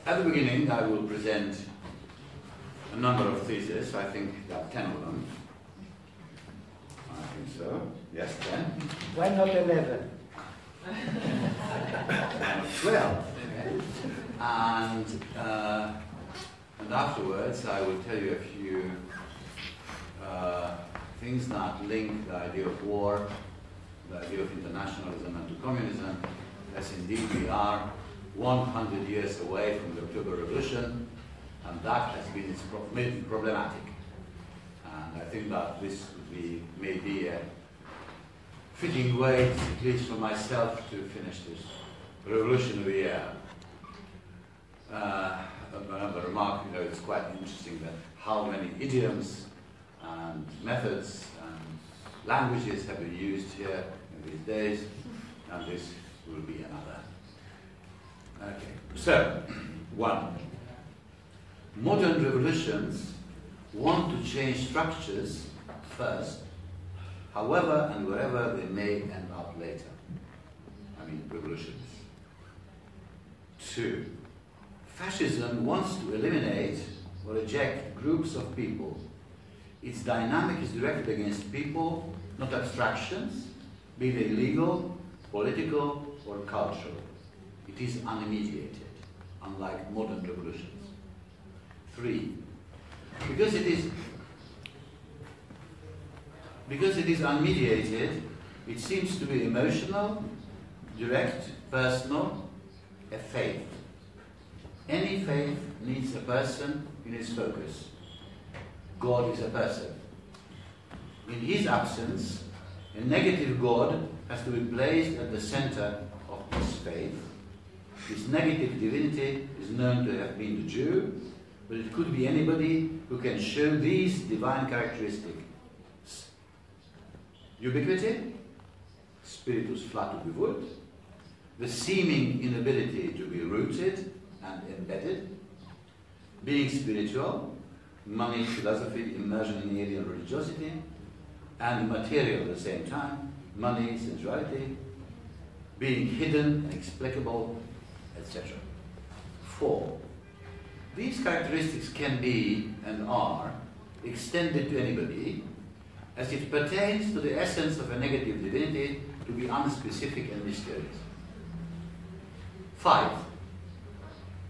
At the beginning, I will present a number of theses. I think there are 10 of them. I think so. Yes, 10. Why not 11? 12. And afterwards, I will tell you a few things that link the idea of war, the idea of internationalism, and to communism, as indeed we are 100 years away from the October Revolution, and that has been problematic. And I think that this would be maybe a fitting way, at least for myself, to finish this revolutionary year. Another remark, it's quite interesting that how many idioms and methods and languages have been used here in these days, and this will be another. Okay, so, 1. Modern revolutions want to change structures first, however and wherever they may end up later. I mean, revolutions. 2. Fascism wants to eliminate or eject groups of people. Its dynamic is directed against people, not abstractions, be they legal, political, or cultural. It is unmediated, unlike modern revolutions. 3. Because it is unmediated, it seems to be emotional, direct, personal, a faith. Any faith needs a person in its focus. God is a person. In his absence, a negative God has to be placed at the center of his faith. This negative divinity is known to have been the Jew, but it could be anybody who can show these divine characteristics. Ubiquity, spiritus flatus vult, the seeming inability to be rooted and embedded, being spiritual, money, philosophy, immersion in alien religiosity, and material at the same time, money, sensuality, being hidden, inexplicable, etc. 4. These characteristics can be and are extended to anybody as it pertains to the essence of a negative divinity to be unspecific and mysterious. 5.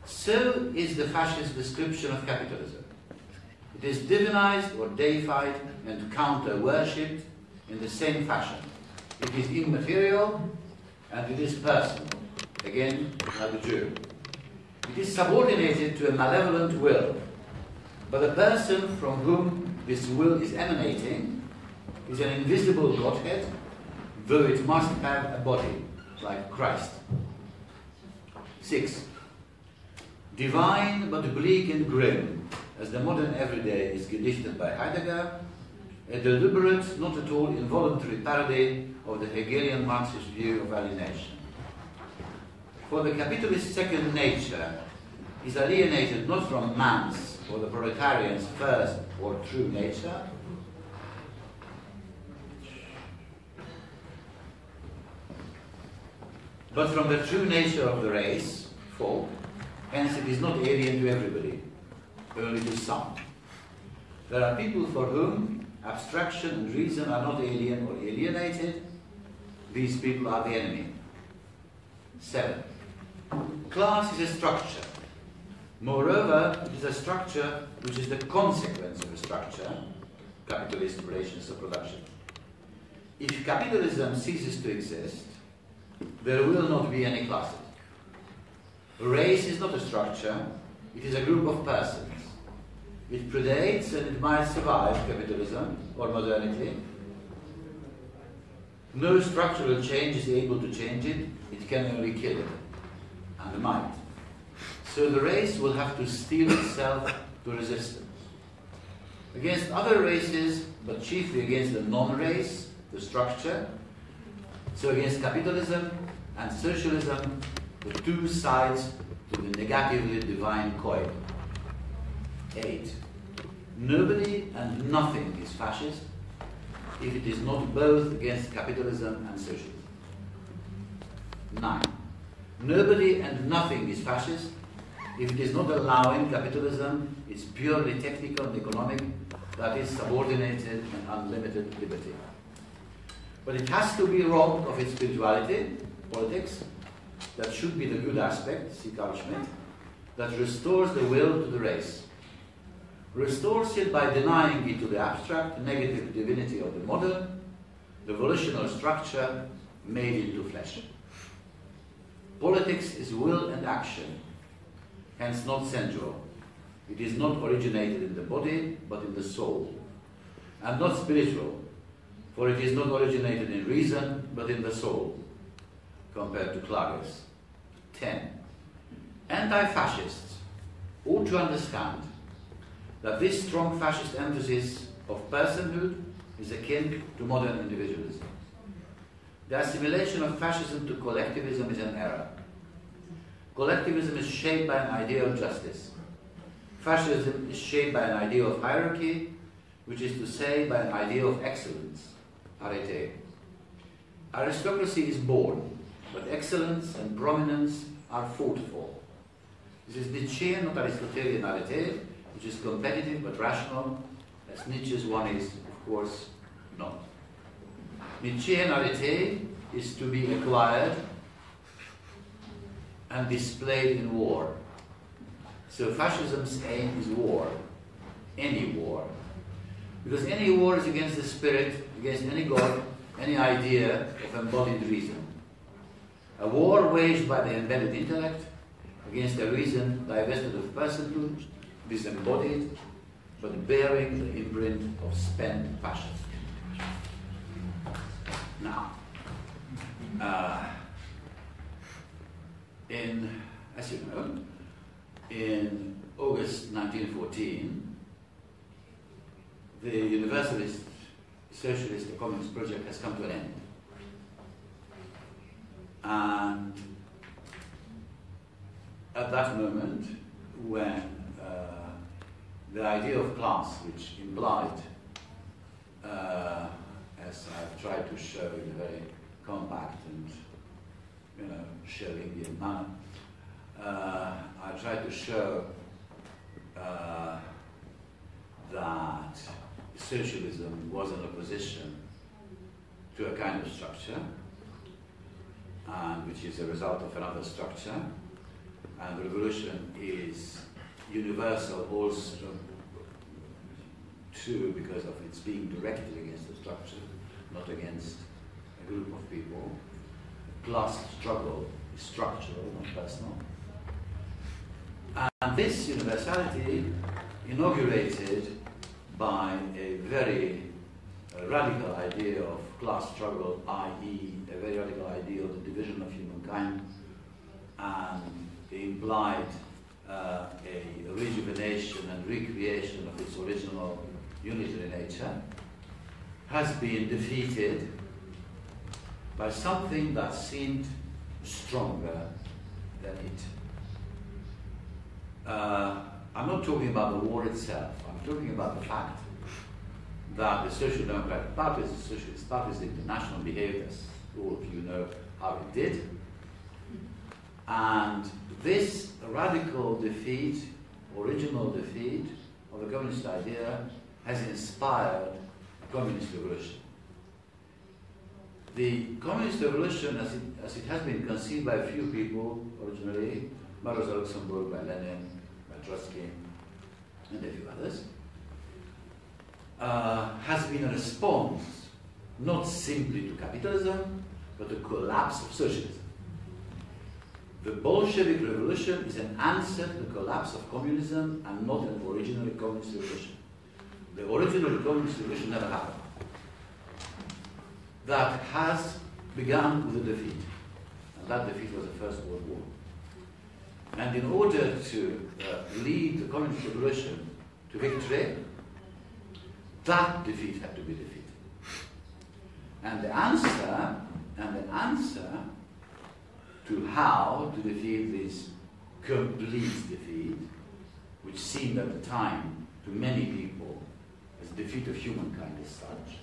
So is the fascist description of capitalism. It is divinized or deified and counter-worshipped in the same fashion. It is immaterial and it is personal, again, like the Jew. It is subordinated to a malevolent will, but the person from whom this will is emanating is an invisible Godhead, though it must have a body, like Christ. 6. Divine but bleak and grim, as the modern everyday is gedichted by Heidegger, a deliberate, not at all involuntary parody of the Hegelian Marxist view of alienation. For the capitalist's second nature is alienated not from man's or the proletarian's first or true nature, but from the true nature of the race, folk. Hence it is not alien to everybody, only to some. There are people for whom abstraction and reason are not alien or alienated. These people are the enemy. 7. Class is a structure. Moreover, it is a structure which is the consequence of a structure, capitalist relations of production. If capitalism ceases to exist, there will not be any classes. Race is not a structure, it is a group of persons. It predates and it might survive capitalism or modernity. No structural change is able to change it, it can only kill it, and might. So the race will have to steel itself to resistance. Against other races, but chiefly against the non-race, the structure, so against capitalism and socialism, the two sides to the negatively divine coin. 8. Nobody and nothing is fascist if it is not both against capitalism and socialism. 9. Nobody and nothing is fascist if it is not allowing capitalism, it's purely technical and economic, that is subordinated and unlimited liberty. But it has to be robbed of its spirituality, politics, that should be the good aspect, see Carl Schmitt, that restores the will to the race. Restores it by denying it to the abstract, negative divinity of the modern, the volitional structure made into flesh. Politics is will and action, hence not sensual. It is not originated in the body, but in the soul. And not spiritual, for it is not originated in reason, but in the soul, compared to Clarius. 10. Anti-fascists ought to understand that this strong fascist emphasis of personhood is akin to modern individualism. The assimilation of fascism to collectivism is an error. Collectivism is shaped by an idea of justice. Fascism is shaped by an idea of hierarchy, which is to say, by an idea of excellence, arete. Aristocracy is born, but excellence and prominence are fought for. This is Nietzschean, not Aristotelian arete, which is competitive but rational, as Nietzsche's one is, of course, not. Nietzschean arete is to be acquired and displayed in war. So fascism's aim is war, any war. Because any war is against the spirit, against any god, any idea of embodied reason. A war waged by the embedded intellect against a reason divested of personhood, disembodied, but bearing the imprint of spent passion. Now, as you know, in August 1914, the Universalist, Socialist, and Communist project has come to an end. And at that moment, when the idea of class, which implied, as I've tried to show in a very compact and Schellingian manner, I tried to show that socialism was an opposition to a kind of structure, and which is a result of another structure, and the revolution is universal also too because of its being directed against the structure, not against a group of people. Class struggle is structural, not personal. And this universality, inaugurated by a very radical idea of class struggle, i.e. a very radical idea of the division of humankind, and implied a rejuvenation and recreation of its original unitary nature, has been defeated by something that seemed stronger than it. I'm not talking about the war itself. I'm talking about the fact that the Social Democratic parties, the Socialist parties, the International behaved as all of you know how it did. And this radical defeat, original defeat of the communist idea has inspired the communist revolution. The communist revolution, as it has been conceived by a few people originally, by Rosa Luxemburg, by Lenin, by Trotsky, and a few others, has been a response not simply to capitalism, but the collapse of socialism. The Bolshevik revolution is an answer to the collapse of communism and not an originally communist revolution. The original communist revolution never happened. That has begun with a defeat. And that defeat was the First World War. And in order to lead the communist revolution to victory, that defeat had to be defeated. And the answer to how to defeat this complete defeat, which seemed at the time to many people as defeat of humankind as such,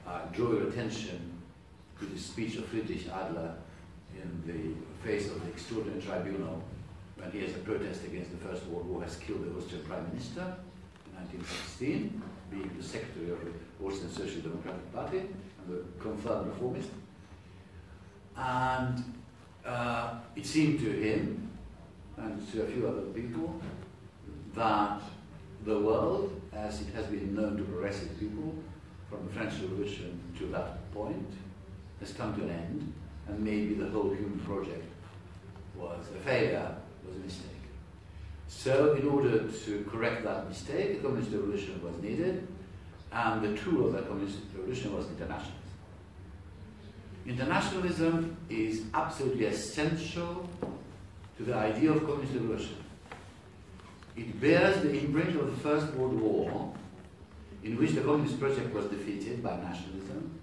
I draw your attention to the speech of Friedrich Adler in the face of the Extraordinary Tribunal, when he, as a protest against the First World War, has killed the Austrian Prime Minister in 1916, being the secretary of the Austrian Social Democratic Party and the confirmed reformist. And it seemed to him and to a few other people that the world, as it has been known to progressive people from the French Revolution to that point, has come to an end, and maybe the whole human project was a failure, was a mistake. So in order to correct that mistake, the communist revolution was needed, and the tool of that communist revolution was internationalism. Internationalism is absolutely essential to the idea of communist revolution. It bears the imprint of the First World War, in which the communist project was defeated by nationalism.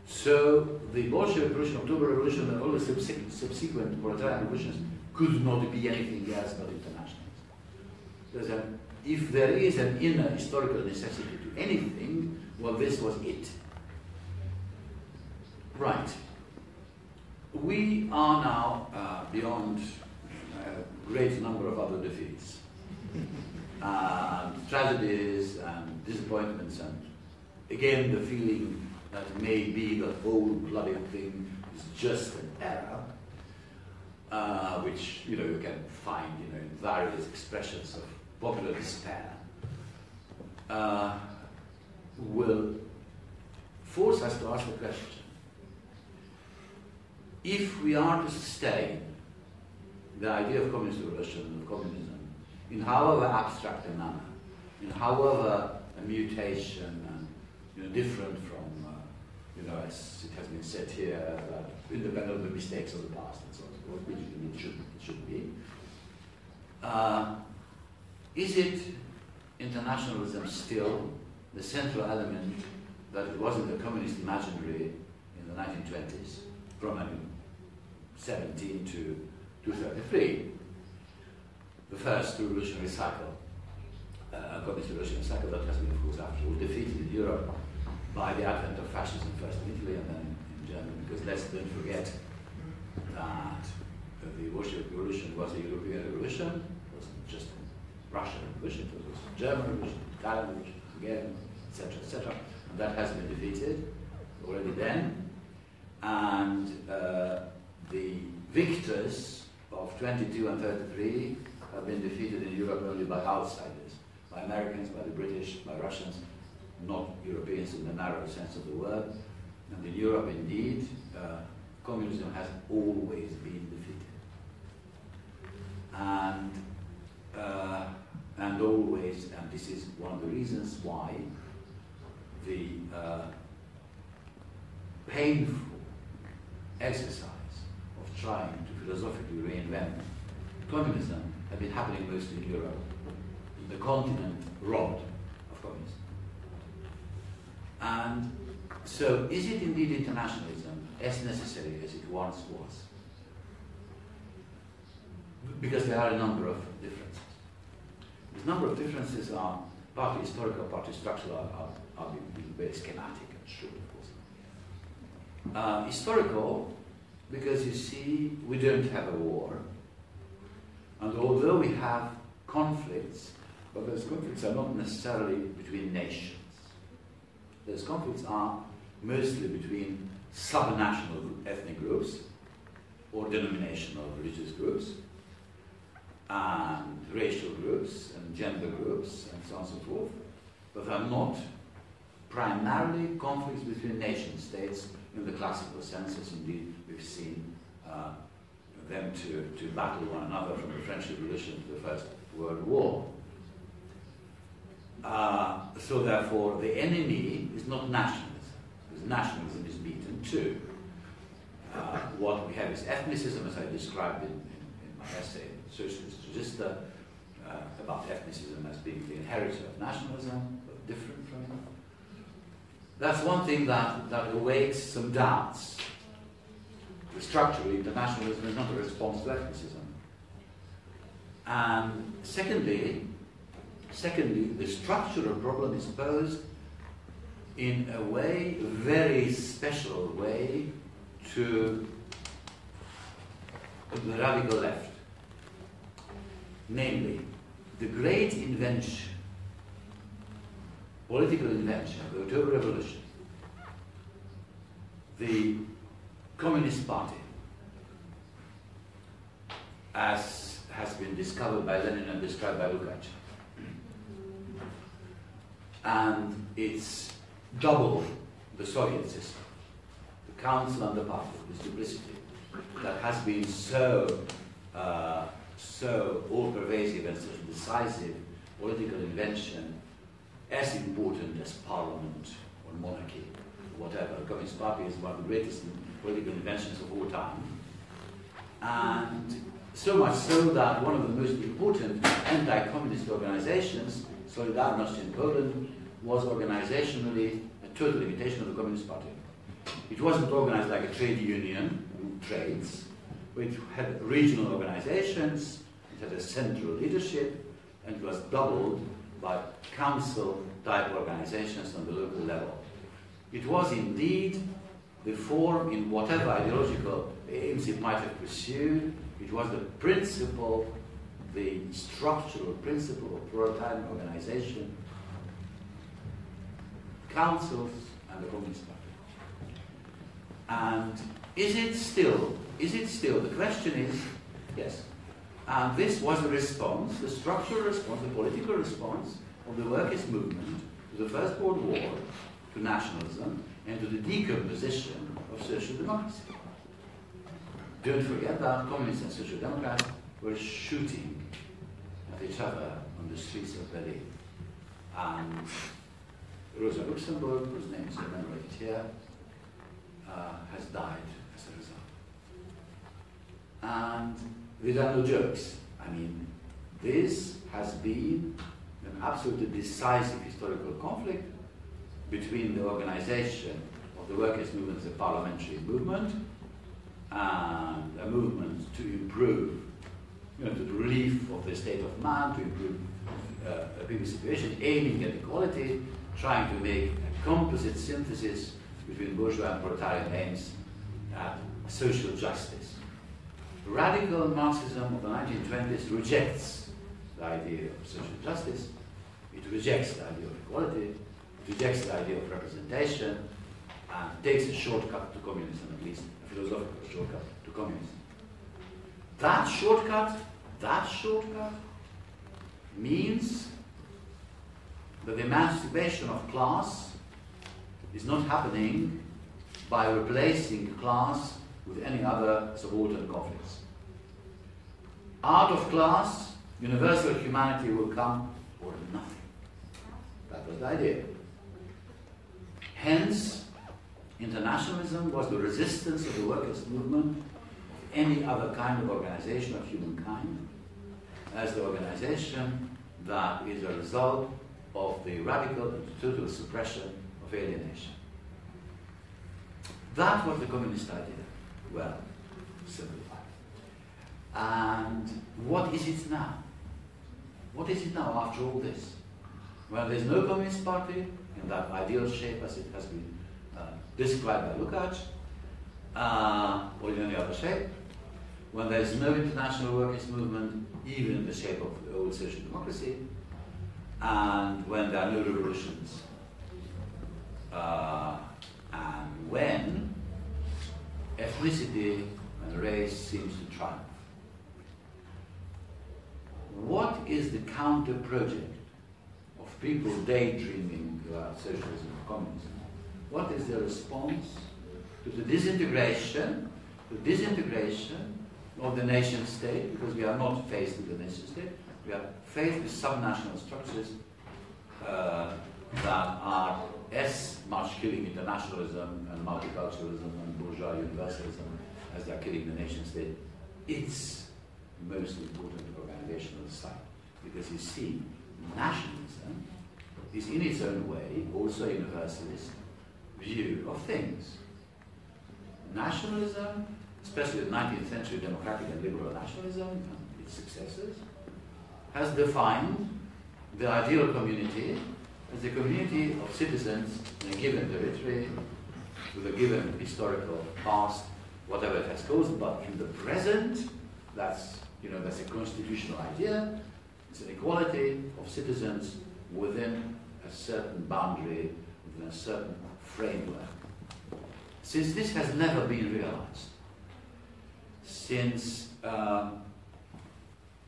So the Bolshevik Revolution, October Revolution, and all the subsequent proletarian revolutions could not be anything else but internationalism. If there is an inner historical necessity to anything, well, this was it. Right. We are now beyond a great number of other defeats, and tragedies and disappointments, and again the feeling that maybe the whole bloody thing is just an error, which you can find in various expressions of popular despair, will force us to ask the question: if we are to sustain the idea of communist revolution, of communism, in however abstract a manner, in however a mutation, and different from, as it has been said here, independent of the mistakes of the past and so on, so forth, which it should be. Is it internationalism still the central element that it was in the communist imaginary in the 1920s, from 1917 to 1933? The first revolutionary cycle, communist revolutionary cycle that has been, of course, after all defeated in Europe by the advent of fascism, first in Italy and then in Germany, because let's don't forget that the Bolshevik Revolution was a European revolution. It wasn't just a Russian revolution, it was a German revolution, Italian revolution, Hungarian, etc., etc. And that has been defeated already then. And the victors of 22 and 33 have been defeated in Europe only by outsiders, by Americans, by the British, by Russians, not Europeans in the narrow sense of the word. And in Europe, indeed, communism has always been defeated. And always, and this is one of the reasons why the painful exercise of trying to philosophically reinvent communism had been happening mostly in Europe, the continent robbed of communism. And so, is it indeed internationalism as necessary as it once was? Because there are a number of differences. This number of differences are partly historical, partly structural, are very schematic and short, of course. Historical, because you see, we don't have a war. And although we have conflicts, but those conflicts are not necessarily between nations. Those conflicts are mostly between subnational ethnic groups or denominational religious groups and racial groups and gender groups and so on and so forth, but are not primarily conflicts between nation states in the classical senses. Indeed, we've seen them to battle one another from the French Revolution to the First World War. So therefore, the enemy is not nationalism, because nationalism is beaten too. What we have is ethnicism, as I described in my essay, Socialist Register, about ethnicism as being the inheritor of nationalism, but different from it. That's one thing that awakes some doubts. Structurally, internationalism is not a response to ethnicism. And secondly, the structural problem is posed in a way, very special way, to the radical left. namely, the great invention, political invention of the October Revolution, the Communist Party, as has been discovered by Lenin and described by Lukács. And it's double the Soviet system, the council and the party, this duplicity that has been so all-pervasive and such a decisive political invention, as important as parliament or monarchy, or whatever. The Communist Party is one of the greatest political inventions of all time. And so much so that one of the most important anti-communist organizations, Solidarność in Poland, was organizationally a total imitation of the Communist Party. It wasn't organized like a trade union, trades, but it had regional organizations, it had a central leadership, and it was doubled by council-type organizations on the local level. It was indeed the form in whatever ideological aims it might have pursued. It was the principle, the structural principle of proletarian organization, councils, and the Communist Party. And is it still, the question is, yes. And this was a response, the structural response, the political response of the workers' movement to the First World War, to nationalism, and to the decomposition of social democracy. Don't forget that communists and social democrats were shooting at each other on the streets of Berlin. And Rosa Luxemburg, whose name is commemorated here, has died as a result. And these are no jokes. I mean, this has been an absolutely decisive historical conflict between the organization of the workers' movement as a parliamentary movement and a movement to improve, to the relief of the state of man, to improve people's situation, aiming at equality, trying to make a composite synthesis between bourgeois and proletarian aims at social justice. Radical Marxism of the 1920s rejects the idea of social justice, it rejects the idea of equality, it rejects the idea of representation, and takes a shortcut to communism, at least a philosophical shortcut to communism. That shortcut means that the emancipation of class is not happening by replacing class with any other subaltern conflicts. Out of class, universal humanity will come or nothing. That was the idea. Hence, internationalism was the resistance of the workers' movement of any other kind of organization of humankind as the organization that is a result of the radical and total suppression of alienation. That was the communist idea. Well, simplified. And what is it now? What is it now after all this? Well, there's no Communist Party in that ideal shape as it has been described by Lukács, or in any other shape. When there's no international workers' movement, even in the shape of the old social democracy, and when there are no revolutions, and when ethnicity and race seems to triumph. What is the counter-project of people daydreaming about socialism and communism? What is the response to the disintegration of the nation state? Because we are not faced with the nation state, we are faced with subnational structures that are as much killing internationalism and multiculturalism and bourgeois universalism as they are killing the nation state. It's the most important organizational site. Because you see, nationalism is in its own way also a universalist view of things. Nationalism, especially the 19th century democratic and liberal nationalism and its successors, has defined the ideal community as a community of citizens in a given territory with a given historical past, whatever it has caused, but in the present, that's that's a constitutional idea. It's an equality of citizens within a certain boundary, within a certain framework. Since this has never been realized, since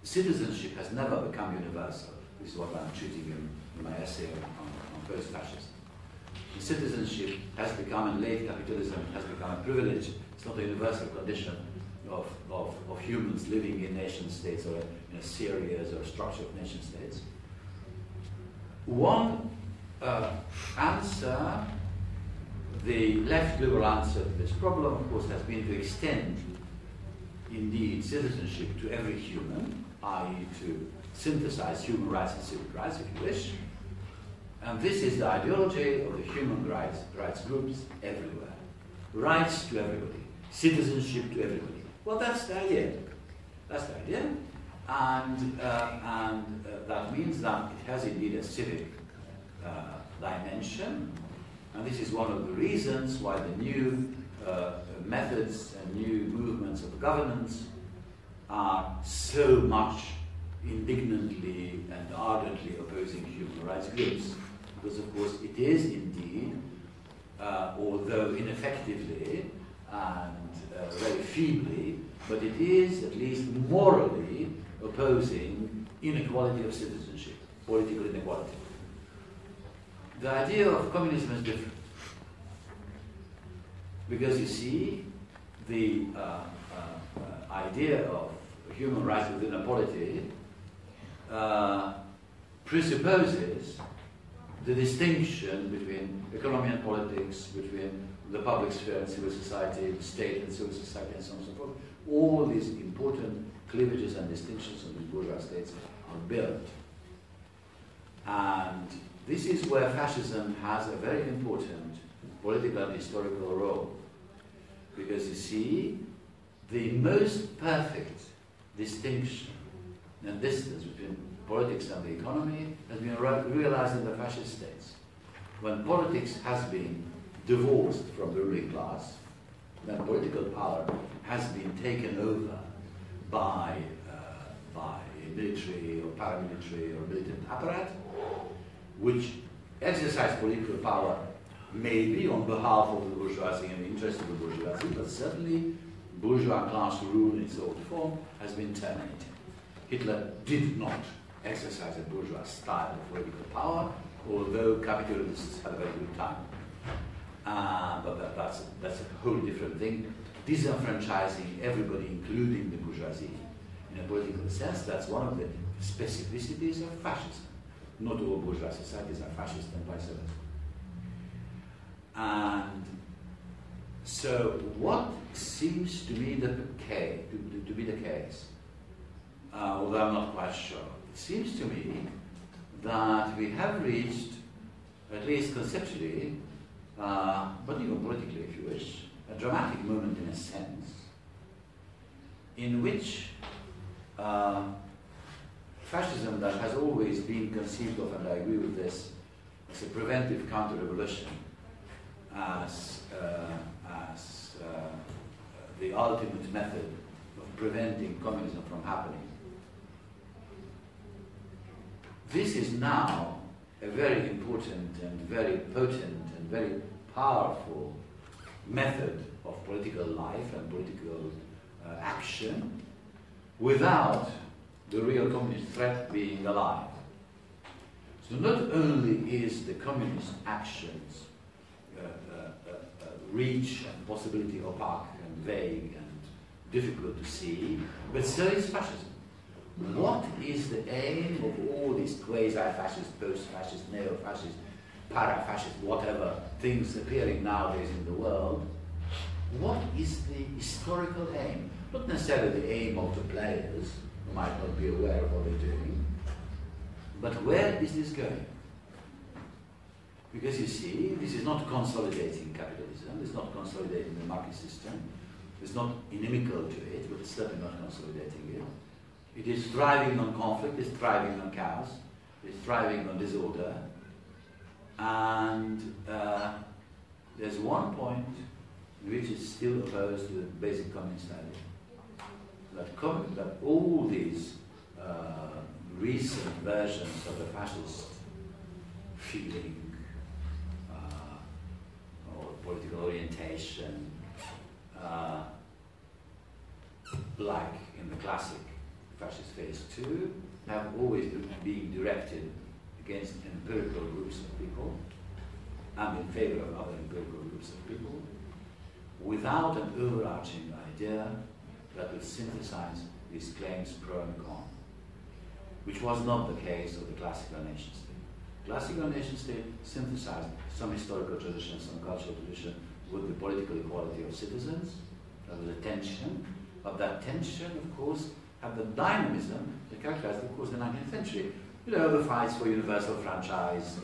citizenship has never become universal, this is what I'm treating in my essay on post-fascism. Citizenship has become, in late capitalism, has become a privilege. It's not a universal condition of humans living in nation states or in a series or a structure of nation states. One answer, the left liberal answer to this problem, of course, has been to extend, indeed, citizenship to every human, i.e. to synthesize human rights and civic rights, if you wish. And this is the ideology of the human rights groups everywhere. Rights to everybody, citizenship to everybody. Well, that's the idea. That's the idea. And that means that it has indeed a civic dimension. And this is one of the reasons why the new methods and new movements of governance are so much indignantly and ardently opposing human rights groups. Because, of course, it is indeed, although ineffectively and very feebly, but it is at least morally opposing inequality of citizenship, political inequality. The idea of communism is different. Because you see, the idea of human rights within a polity presupposes the distinction between economy and politics, between the public sphere and civil society, the state and civil society, and so on and so forth. All these important cleavages and distinctions of the bourgeois states are built. And this is where fascism has a very important political and historical role. Because you see, the most perfect distinction and distance between politics and the economy has been realized in the fascist states. When politics has been divorced from the ruling class, then political power has been taken over by a military or paramilitary or militant apparatus, which exercise political power maybe on behalf of the bourgeoisie and the interest of the bourgeoisie, but certainly bourgeois class rule in its old form has been terminated. Hitler did not exercise a bourgeois style of political power, although capitalists had a very good time. But that's a whole different thing. Disenfranchising everybody, including the bourgeoisie, in a political sense, that's one of the specificities of fascism. Not all bourgeois societies are fascist and vice versa. And so what seems to me to be the case, although I'm not quite sure, it seems to me that we have reached, at least conceptually, but even politically if you wish, a dramatic moment in a sense, in which fascism that has always been conceived of, and I agree with this, as a preventive counter-revolution, as the ultimate method of preventing communism from happening. This is now a very important and very potent and very powerful method of political life and political action without the real communist threat being alive. So not only is the communist actions reach and possibility opaque and vague and difficult to see, but so is fascism. What is the aim of all these quasi-fascist, post-fascist, neo-fascist, para-fascist, whatever things appearing nowadays in the world? What is the historical aim? Not necessarily the aim of the players, who might not be aware of what they're doing, but where is this going? Because you see, this is not consolidating capitalism, it's not consolidating the market system, it's not inimical to it, but it's certainly not consolidating it. It is thriving on conflict, it's thriving on chaos, it's thriving on disorder, and there's one point in which it's still opposed to the basic communist idea. that all these recent versions of the fascist feeling or political orientation, like in the classic fascist phase 2, have always been directed against empirical groups of people and in favor of other empirical groups of people, without an overarching idea that would synthesize these claims pro and con, which was not the case of the classical nation state. Classical nation state synthesized some historical tradition, some cultural tradition with the political equality of citizens. There was a tension, but that tension, of course, had the dynamism that characterized, of course, the 19th century. You know, the fights for universal franchise,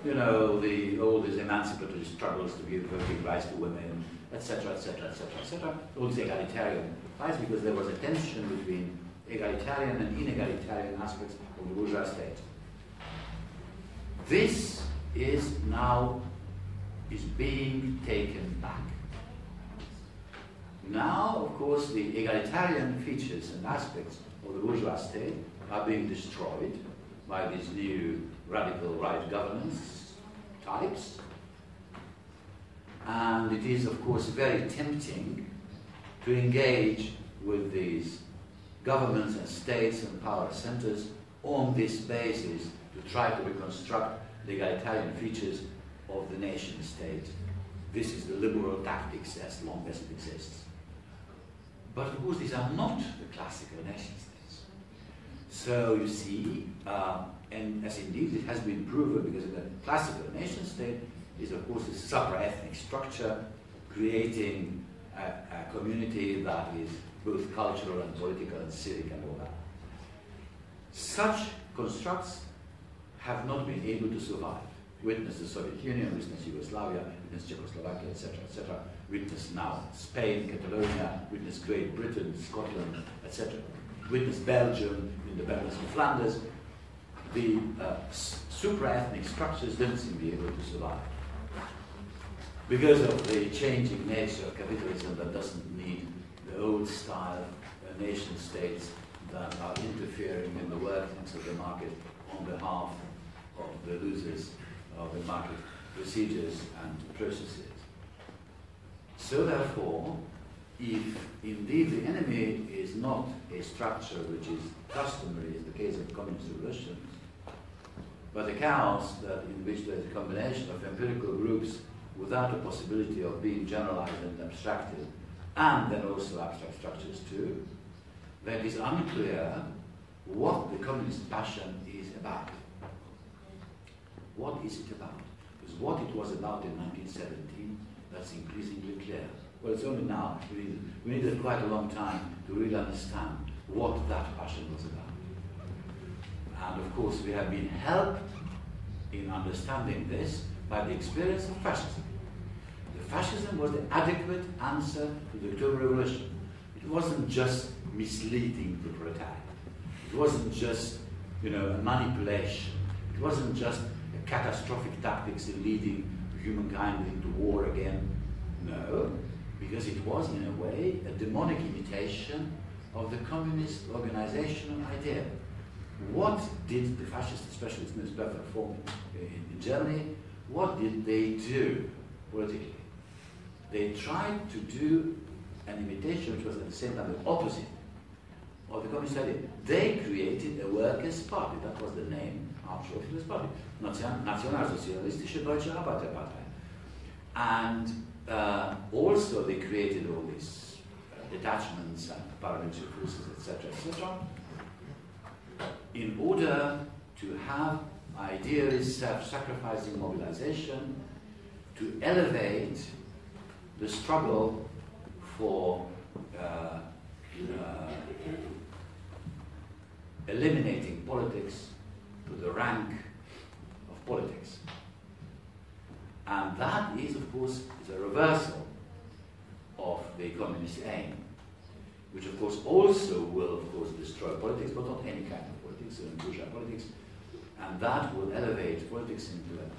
you know, all these emancipatory struggles to give voting rights to women, etc., etc., etc., etc. All these egalitarian fights, because there was a tension between egalitarian and inegalitarian aspects of the bourgeois state. This is now being taken back. Now, of course, the egalitarian features and aspects of the bourgeois state are being destroyed by these new radical right governance types. And it is, of course, very tempting to engage with these governments and states and power centers on this basis to try to reconstruct the egalitarian features of the nation state. This is the liberal tactics as long as it exists. But of course, these are not the classical nation states. So you see, and as indeed it has been proven, because the classical nation state is, of course, a supra-ethnic structure creating a community that is both cultural and political and civic and all that. Such constructs have not been able to survive. Witness the Soviet Union, witness Yugoslavia, witness Czechoslovakia, etc., etc. Witness now Spain, Catalonia, witness Great Britain, Scotland, etc. Witness Belgium, independence of Flanders. The supra-ethnic structures don't seem to be able to survive because of the changing nature of capitalism that doesn't need the old style nation states that are interfering in the workings of the market on behalf of the losers of the market procedures and processes. So therefore, if indeed the enemy is not a structure which is customary in the case of communist revolutions, but a chaos in which there is a combination of empirical groups without a possibility of being generalized and abstracted, and then also abstract structures too, then it is unclear what the communist passion is about. What is it about? Because what it was about in 1917, that's increasingly clear. Well, it's only now. We needed quite a long time to really understand what that passion was about. And of course, we have been helped in understanding this by the experience of fascism. The fascism was the adequate answer to the October Revolution. It wasn't just misleading the proletariat. It wasn't just, a manipulation. It wasn't just a catastrophic tactics in leading humankind into war again. No, because it was, in a way, a demonic imitation of the communist organizational idea. What did the fascists, especially its most perfect form in Germany, what did they do politically? They tried to do an imitation which was at the same time the opposite of the communist idea. They created a workers' party. That was the name, after it was party. Nationalsozialistische Deutsche Arbeiterpartei. And also they created all these detachments and paramilitary forces, etc., etc., in order to have idealist self-sacrificing mobilization to elevate the struggle for eliminating politics to the rank of politics. And that is, of course, a reversal of the communist aim, which, of course, also will, of course, destroy politics, but not any kind of politics, bourgeois politics, and that will elevate politics into an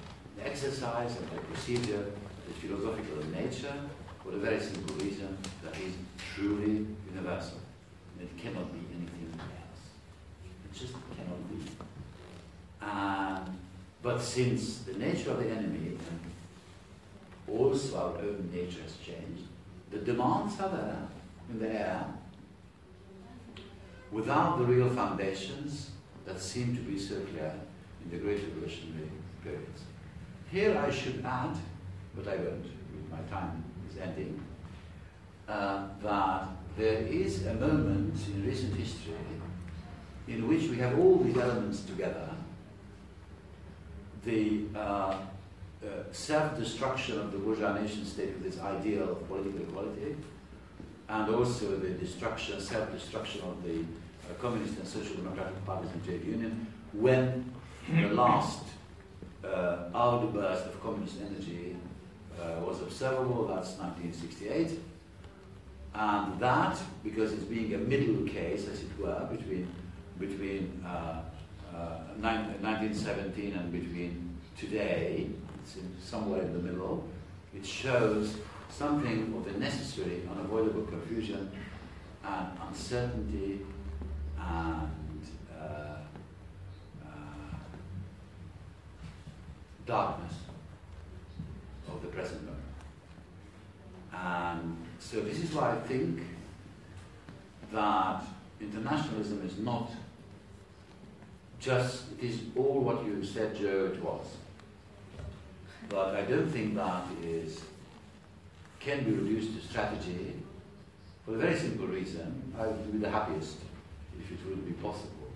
exercise and a procedure that is philosophical in nature, for the very simple reason that is truly universal. and it cannot be anything else. It just cannot be. But since the nature of the enemy and also our own nature has changed, the demands are there in the air without the real foundations that seem to be so clear in the great revolutionary periods. Here I should add, but I won't, my time is ending, that there is a moment in recent history in which we have all these elements together, the self-destruction of the bourgeois nation-state with its ideal of political equality, and also the self-destruction of the communist and social democratic parties and trade union, when the last outburst of communist energy was observable. That's 1968. And that, because it's being a middle case, as it were, between 1917 and between today, it's somewhere in the middle, it shows something of the necessary, unavoidable confusion and uncertainty and darkness of the present moment. And so this is why I think that internationalism is not just, it is all what you said, Joe, it was. But I don't think that can be reduced to strategy for the very simple reason, I would be the happiest if it would be possible,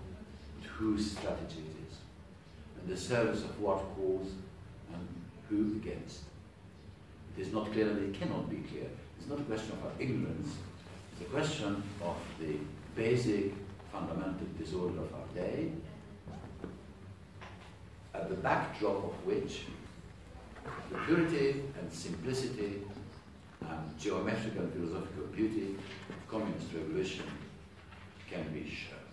but whose strategy it is, and the service of what cause and who against. It is not clear and it cannot be clear. It's not a question of our ignorance, it's a question of the basic fundamental disorder of our day, at the backdrop of which the purity and simplicity and geometrical and philosophical beauty of communist revolution can be shown.